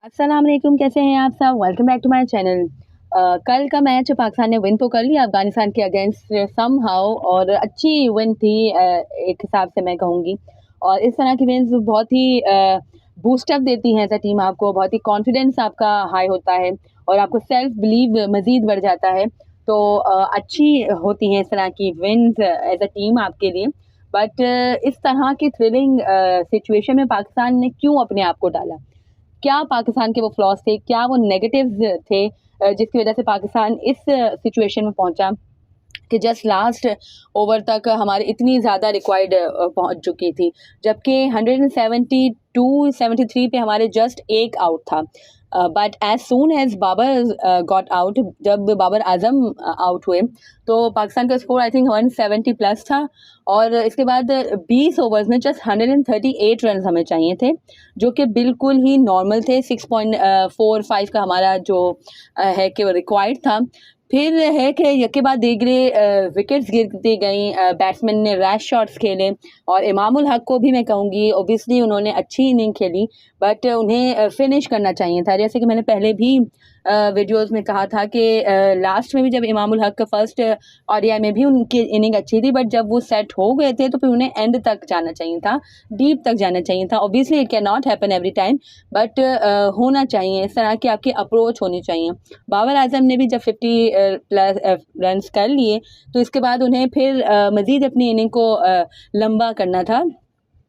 अस्सलाम वालेकुम, कैसे हैं आप सब? Welcome back to my channel. कल का मैच पाकिस्तान ने विन तो कर लिया अफ़गानिस्तान के अगेंस्ट समहाउ, और अच्छी विन थी एक हिसाब से मैं कहूँगी। और इस तरह की विन्स बहुत ही बूस्ट अप देती हैं एज़ अ टीम आपको, बहुत ही कॉन्फिडेंस आपका हाई होता है और आपको सेल्फ बिलीव मज़ीद बढ़ जाता है। तो अच्छी होती हैं इस तरह की विन्स एज़ अ टीम आपके लिए। बट इस तरह की थ्रिलिंग सिचुएशन में पाकिस्तान ने क्यों अपने आप को डाला? क्या पाकिस्तान के वो फ्लॉज़ थे? क्या वो नेगेटिव्स थे जिसकी वज़ह से पाकिस्तान इस सिचुएशन में पहुँचा कि जस्ट लास्ट ओवर तक हमारी इतनी ज़्यादा रिक्वायर्ड पहुँच चुकी थी। जबकि 172-73 पे हमारे जस्ट 1 आउट था। But as soon as Babar got out, जब बाबर आज़म आउट हुए, तो पाकिस्तान का स्कोर आई थिंक 170 प्लस था। और इसके बाद 20 ओवर्स में जस्ट 138 रन्स हमें चाहिए थे, जो कि बिल्कुल ही नॉर्मल थे। 6.45 का हमारा जो है कि वो रिक्वायर्ड था। फिर है कि यके बाद दीगरे विकेट्स गिरती गईं, बैट्समैन ने रैश शॉट्स खेले, और इमामुल हक को भी मैं कहूँगी ऑब्वियसली उन्होंने अच्छी इनिंग खेली, बट उन्हें फिनिश करना चाहिए था। जैसे कि मैंने पहले भी वीडियोज़ में कहा था कि लास्ट में भी जब इमामुल हक का फर्स्ट ओडीआई में भी उनकी इनिंग अच्छी थी, बट जब वो सेट हो गए थे तो फिर उन्हें एंड तक जाना चाहिए था, डीप तक जाना चाहिए था। Obviously it can not happen every time, but होना चाहिए, इस तरह की आपकी अप्रोच होनी चाहिए। बाबर आज़म ने भी जब 50 प्लस रन्स कर लिए, तो इसके बाद उन्हें फिर मज़ीद अपनी इनिंग को लंबा करना था।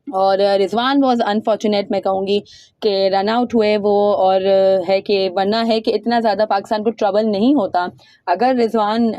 और रिजवान वॉज अनफॉर्चुनेट, मैं कहूँगी कि रन आउट हुए वो, और है कि वरना है कि इतना ज़्यादा पाकिस्तान को ट्रबल नहीं होता अगर रिजवान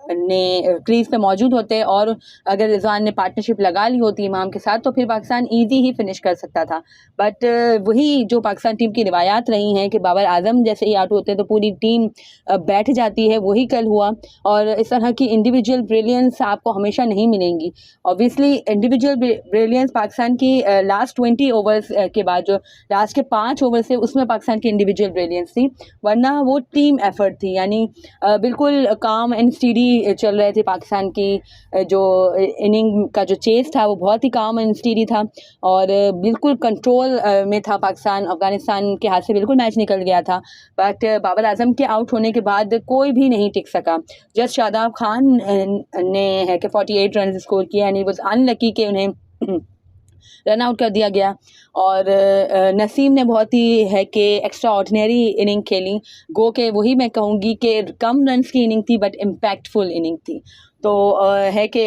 ने क्रीज पे मौजूद होते, और अगर रिजवान ने पार्टनरशिप लगा ली होती इमाम के साथ, तो फिर पाकिस्तान ईजी ही फिनिश कर सकता था। बट वही जो पाकिस्तान टीम की रिवायात रही हैं कि बाबर आज़म जैसे ही आउट होते हैं तो पूरी टीम बैठ जाती है, वही कल हुआ। और इस तरह की इंडिविजुअल ब्रिलियंस आपको हमेशा नहीं मिलेंगी। ऑब्वियसली इंडिविजुअल ब्रिलियंस पाकिस्तान की लास्ट 20 ओवर्स के बाद, जो लास्ट के 5 ओवर्स थे, उसमें पाकिस्तान की इंडिविजुअल ब्रिलियंस थी, वरना वो टीम एफर्ट थी। यानी बिल्कुल काम एंड स्टीडी चल रहे थे पाकिस्तान की। जो इनिंग का जो चेस था वो बहुत ही काम एंड स्टीडी था, और बिल्कुल कंट्रोल में था पाकिस्तान। अफगानिस्तान के हाथ से बिल्कुल मैच निकल गया था, बट बाबर आजम के आउट होने के बाद कोई भी नहीं टिक सका। जस्ट शादाब खान ने है कि 48 रन स्कोर किया, एंड ही वाज अनलकी कि उन्हें रन आउट कर दिया गया। और नसीम ने बहुत ही है कि एक्स्ट्रा ऑर्डिनरी इनिंग खेली, गो के वही मैं कहूँगी कि कम रन्स की इनिंग थी बट इम्पैक्टफुल इनिंग थी। तो है कि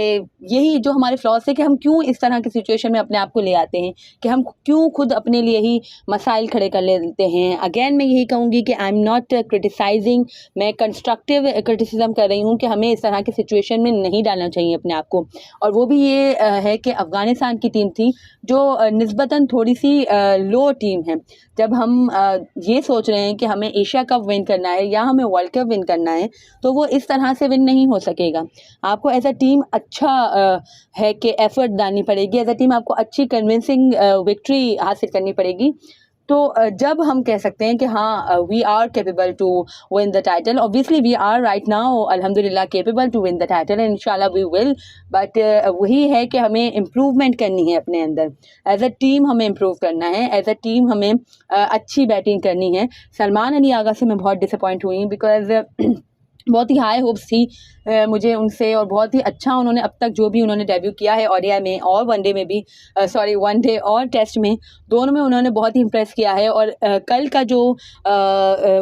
यही जो हमारे फ्लॉज थे कि हम क्यों इस तरह की सिचुएशन में अपने आप को ले आते हैं, कि हम क्यों खुद अपने लिए ही मसाइल खड़े कर लेते हैं। अगेन मैं यही कहूँगी कि आई एम नॉट क्रिटिसाइजिंग, मैं कंस्ट्रक्टिव क्रिटिसिज्म कर रही हूँ कि हमें इस तरह की सिचुएशन में नहीं डालना चाहिए अपने आप को। और वो भी ये है कि अफ़गानिस्तान की टीम थी जो निस्बतन थोड़ी सी लो टीम है। जब हम ये सोच रहे हैं कि हमें एशिया कप विन करना है या हमें वर्ल्ड कप विन करना है, तो वो इस तरह से विन नहीं हो सकेगा। आपको एज अ टीम अच्छा है कि एफर्ट डालनी पड़ेगी, एज अ टीम आपको अच्छी कन्विंसिंग विक्ट्री हासिल करनी पड़ेगी। तो जब हम कह सकते हैं कि हाँ we are capable to win the title. Obviously we are right now अल्हम्दुलिल्लाह capable to win the title, and इंशाल्लाह वी विल। बट वही है कि हमें इम्प्रूवमेंट करनी है अपने अंदर, एज अ टीम हमें इम्प्रूव करना है, एज अ टीम हमें अच्छी बैटिंग करनी है। सलमान अली आगा से मैं बहुत डिसअपॉइंट हुई, बिकॉज बहुत ही हाई होप्स थी मुझे उनसे, और बहुत ही अच्छा उन्होंने अब तक जो भी उन्होंने डेब्यू किया है ओडीआई में और वनडे में भी, वनडे और टेस्ट में, दोनों में उन्होंने बहुत ही इम्प्रेस किया है। और कल का जो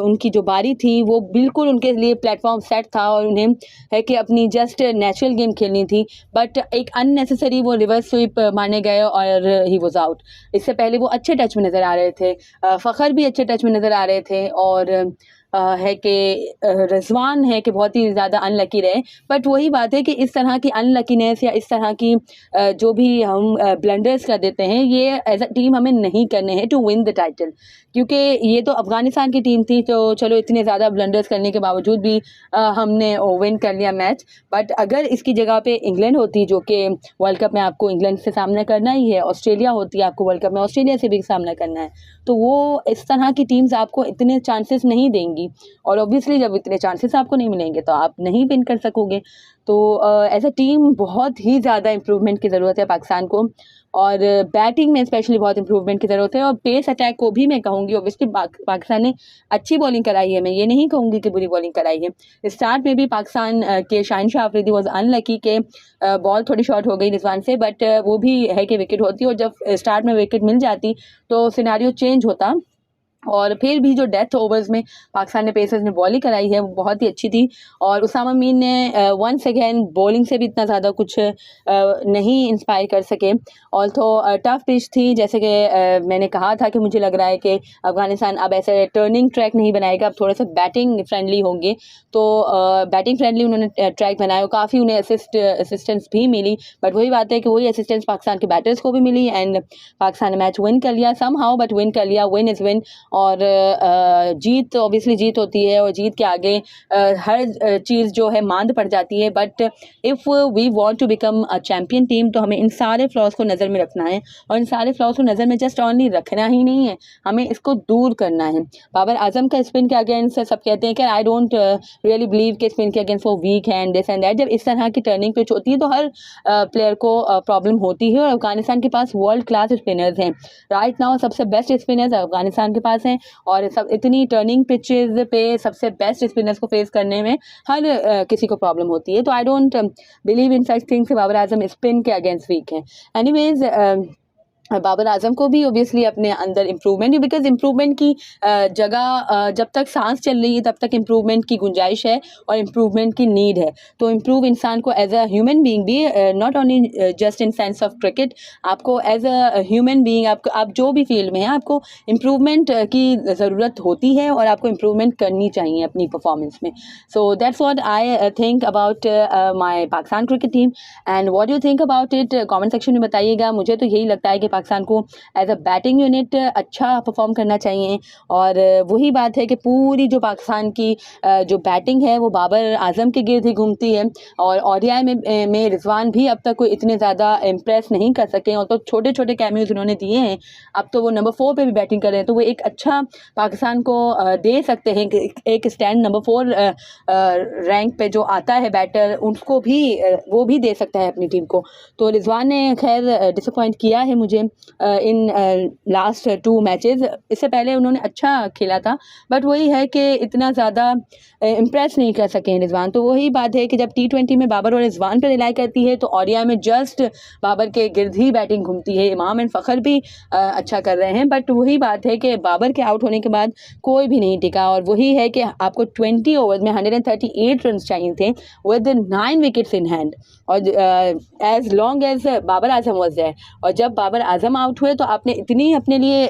उनकी जो बारी थी वो बिल्कुल उनके लिए प्लेटफॉर्म सेट था, और उन्हें है कि अपनी जस्ट नेचुरल गेम खेलनी थी, बट एक अननेसेसरी वो रिवर्स स्वीप मारने गए और ही वॉज आउट। इससे पहले वो अच्छे टच में नज़र आ रहे थे, फ़खर भी अच्छे टच में नज़र आ रहे थे, और है कि रिजवान है कि बहुत ही ज़्यादा अनलकी रहे। बट वही बात है कि इस तरह की अनलकीनेस या इस तरह की जो भी हम ब्लंडर्स कर देते हैं, ये एज अ टीम हमें नहीं करने हैं टू विन द टाइटल। क्योंकि ये तो अफ़गानिस्तान की टीम थी, तो चलो इतने ज़्यादा ब्लंडर्स करने के बावजूद भी हमने विन कर लिया मैच। बट अगर इसकी जगह पे इंग्लैंड होती, जो कि वर्ल्ड कप में आपको इंग्लैंड से सामना करना ही है, ऑस्ट्रेलिया होती, आपको वर्ल्ड कप में ऑस्ट्रेलिया से भी सामना करना है, तो वो इस तरह की टीम्स आपको इतने चांसेस नहीं देंगी। नहीं, और ऑब्वियसली जब इतने चांसेस आपको नहीं मिलेंगे तो आप नहीं विन कर सकोगे। तो एज अ टीम बहुत ही ज़्यादा इम्प्रूवमेंट की ज़रूरत है पाकिस्तान को, और बैटिंग में स्पेशली बहुत इम्प्रूवमेंट की ज़रूरत है, और पेस अटैक को भी मैं कहूँगी। ऑब्वियसली पाकिस्तान ने अच्छी बॉलिंग कराई है, मैं ये नहीं कहूँगी कि बुरी बॉलिंग कराई है। स्टार्ट में भी पाकिस्तान के शाहिन शाह अफरीदी वॉज अनलकी के बॉल थोड़ी शॉर्ट हो गई रिजवान से, बट वो भी है कि विकेट होती, और जब स्टार्ट में विकेट मिल जाती तो सिनारियो चेंज होता। और फिर भी जो डेथ ओवर्स में पाकिस्तान ने पेसर्स ने बॉलिंग कराई है वो बहुत ही अच्छी थी, और उसामा मीर ने वंस अगेन बॉलिंग से भी इतना ज़्यादा कुछ नहीं इंस्पायर कर सके। ऑल्थो टफ पिच थी, जैसे कि मैंने कहा था कि मुझे लग रहा है कि अफगानिस्तान अब ऐसे टर्निंग ट्रैक नहीं बनाएगा, अब थोड़ा सा बैटिंग फ्रेंडली होंगे। तो बैटिंग फ्रेंडली उन्होंने ट्रैक बनाया, काफ़ी उन्हें असिस्टेंस भी मिली, बट वही बात है कि वही असिस्टेंस पाकिस्तान के बैटर्स को भी मिली, एंड पाकिस्तान ने मैच विन कर लिया सम हाउ, बट विन कर लिया, विन इज़ विन। और जीत ऑब्वियसली जीत होती है, और जीत के आगे हर चीज़ जो है मांद पड़ जाती है। But if we want to become a champion team तो हमें इन सारे फ्लॉज को नज़र में रखना है, और इन सारे फ्लॉज को नज़र में जस्ट ऑनली रखना ही नहीं है, हमें इसको दूर करना है। बाबर आजम का स्पिन के अगेंस्ट सब कहते हैं कि आई डोंट रियली बिलीव कि स्पिन के अगेंस्ट वो वीक है एंड दिस एंड दैट। जब इस तरह की टर्निंग पिच होती है तो हर प्लेयर को प्रॉब्लम होती है, और अफगानिस्तान के पास वर्ल्ड क्लास स्पिनर्स हैं राइट नाउ, सबसे बेस्ट स्पिनर्स अफगानिस्तान के पास हैं, और सब इतनी टर्निंग पिचेस पे सबसे बेस्ट स्पिनर्स को फेस करने में हर किसी को प्रॉब्लम होती है। तो I don't believe in such things, Babar Azam spin के अगेंस्ट वीक है। एनीवेज बाबर आजम को भी ऑब्वियसली अपने अंदर इम्प्रूवमेंट, बिकॉज इम्प्रूवमेंट की जगह जब तक सांस चल रही है तब तक इम्प्रूवमेंट की गुंजाइश है और इम्प्रूवमेंट की नीड है। तो इम्प्रूव इंसान को एज अ ह्यूमन बीइंग भी, not only just in sense of cricket, आपको एज अ ह्यूमन बीइंग आप जो भी फील्ड में हैं आपको इम्प्रूवमेंट की ज़रूरत होती है, और आपको इम्प्रूवमेंट करनी चाहिए अपनी परफॉर्मेंस में। So that's what I think about my Pakistan cricket team, and what you think about it comment section में बताइएगा। मुझे तो यही लगता है कि पाकिस्तान को एज अ बैटिंग यूनिट अच्छा परफॉर्म करना चाहिए, और वही बात है कि पूरी जो पाकिस्तान की जो बैटिंग है वो बाबर आजम के गिर्द ही घूमती है, और ओडीआई में रिजवान भी अब तक कोई इतने ज़्यादा इम्प्रेस नहीं कर सके, और तो छोटे छोटे कैमियोज उन्होंने दिए हैं, अब तो वो नंबर 4 पे भी बैटिंग कर रहे हैं, तो वो एक अच्छा पाकिस्तान को दे सकते हैं कि एक स्टैंड नंबर 4 रैंक पे जो आता है बैटर, उसको भी वो भी दे सकता है अपनी टीम को। तो रिजवान ने खैर डिसअपॉइंट किया है मुझे इन लास्ट 2 मैचेस। इससे पहले उन्होंने अच्छा खेला था, बट वही है कि इतना ज़्यादा इम्प्रेस नहीं कर सके रिजवान। तो वही बात है कि जब T20 में बाबर और रिजवान पर रिलाई करती है तो ओडीआई में जस्ट बाबर के गिर्द ही बैटिंग घूमती है। इमाम एंड फ़खर भी अच्छा कर रहे हैं, बट वही बात है कि बाबर के आउट होने के बाद कोई भी नहीं टिका, और वही है कि आपको 20 ओवर्स में 138 रन चाहिए थे विद 9 विकेट्स इन हैंड, और as long as Babar Azam was there, और जब बाबर आजम आउट हुए तो आपने इतनी अपने लिए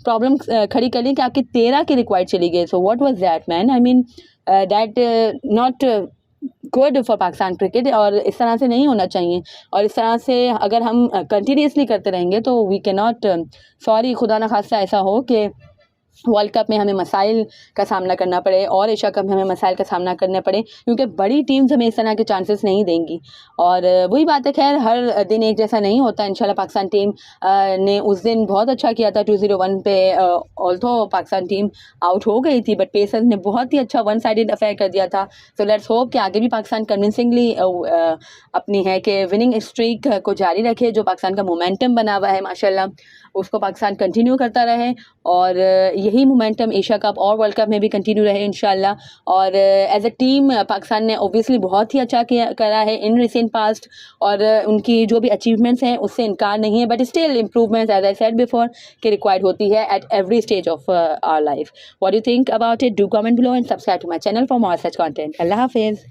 प्रॉब्लम खड़ी कर ली कि आपकी 13 की रिक्वायर्ड चली गई। So what was that man, I mean that not good for Pakistan cricket, और इस तरह से नहीं होना चाहिए। और इस तरह से अगर हम कंटिन्यूसली करते रहेंगे तो वी कैन नॉट, सॉरी खुदा न खास्ता ऐसा हो कि वर्ल्ड कप में हमें मसाइल का सामना करना पड़े, और एशिया कप में हमें मसाइल का सामना करना पड़े, क्योंकि बड़ी टीम्स हमें इस तरह के चांसेस नहीं देंगी। और वही बात है, खैर हर दिन एक जैसा नहीं होता। इंशाल्लाह पाकिस्तान टीम ने उस दिन बहुत अच्छा किया था 201 पे, ऑल्थो पाकिस्तान टीम आउट हो गई थी, बट पेसर्स ने बहुत ही अच्छा वन साइडेड अफेयर कर दिया था। सो लेट्स होप कि आगे भी पाकिस्तान कन्विंसिंगली अपनी है कि विनिंग स्ट्रीक को जारी रखे, जो पाकिस्तान का मोमेंटम बना हुआ है माशाल्लाह उसको पाकिस्तान कंटिन्यू करता रहे, और यही मोमेंटम एशिया कप और वर्ल्ड कप में भी कंटिन्यू रहे इंशाल्लाह। और एज अ टीम पाकिस्तान ने ऑब्वियसली बहुत ही अच्छा करा है इन रिसेंट पास्ट, और उनकी जो भी अचीवमेंट्स हैं उससे इनकार नहीं है, but still improvements as I said before कि रिक्वायर्ड होती है at every stage of our life. What do you think about it? Do comment below and subscribe to my channel for more such content. अल्लाह हाफिज़।